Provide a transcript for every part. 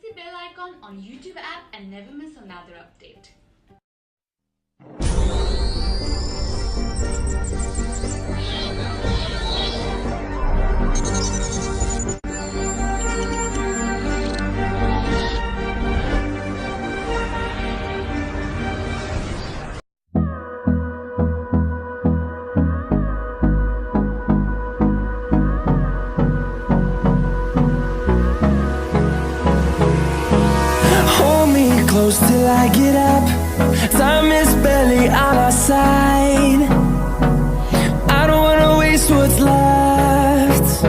the bell icon on YouTube app and never miss another update. Close till I get up. Time is barely on our side. I don't wanna waste what's left.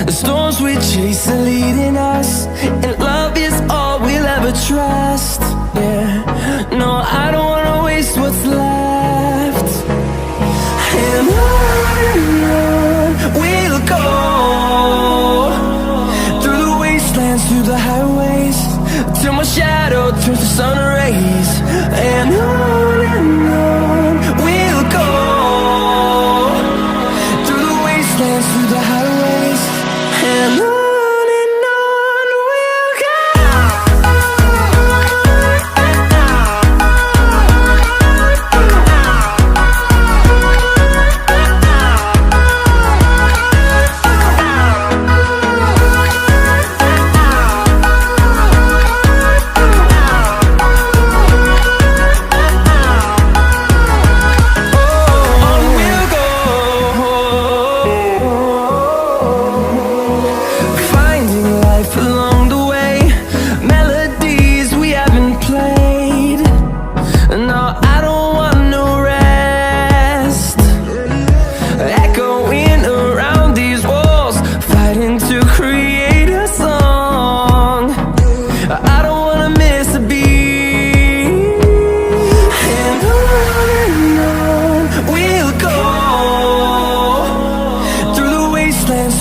The storms we chase are leading us, and love is all we'll ever trust. Yeah, no, I don't wanna waste what's left. And on we'll go, through the wastelands, through the highways, till my shadow turns to sun rays. And on we'll go, through the wastelands, through the highways, and on we'll go.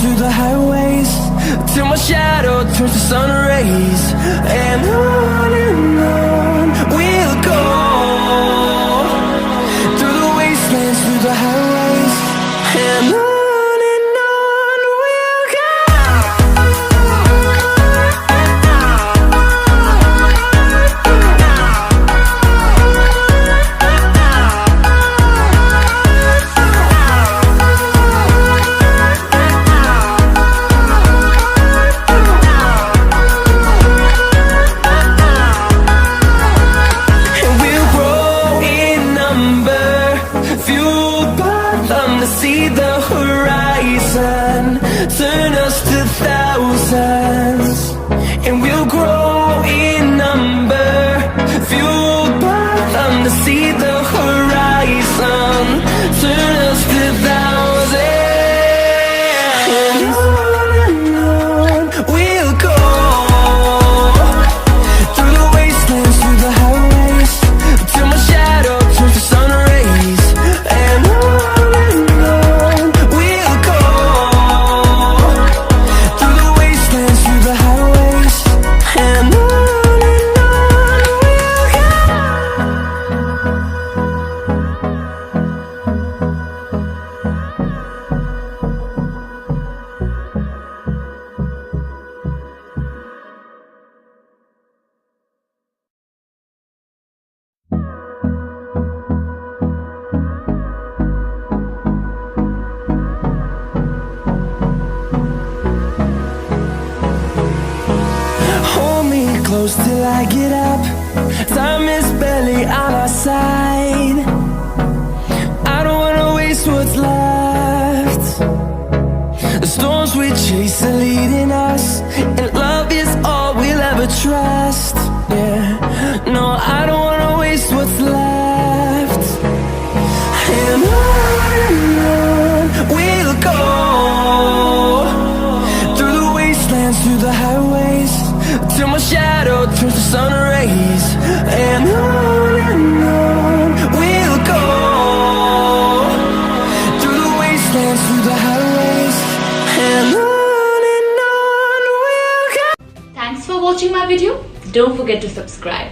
Through the highways, till my shadow turns to sun rays. And on we'll go, through the wastelands, through the highways, and on we'll go. See the horizon turn us to thousands, and we'll grow in number, fueled by them to see the horizon turn us to thousands. And on we'll go, through the wastelands, through the highways, till my shadow turns to sun rays. And close till I get up. Time is barely on our side. I don't wanna waste what's left. The storms we chase are leading us, and love is all we'll ever trust. Yeah, no, I don't wanna waste what's left. And on we'll go, through the wastelands, through the highways, till my shadow turns to sun rays. And on we'll go, through the wastelands, through the highways, and on we'll go. Thanks for watching my video. Don't forget to subscribe.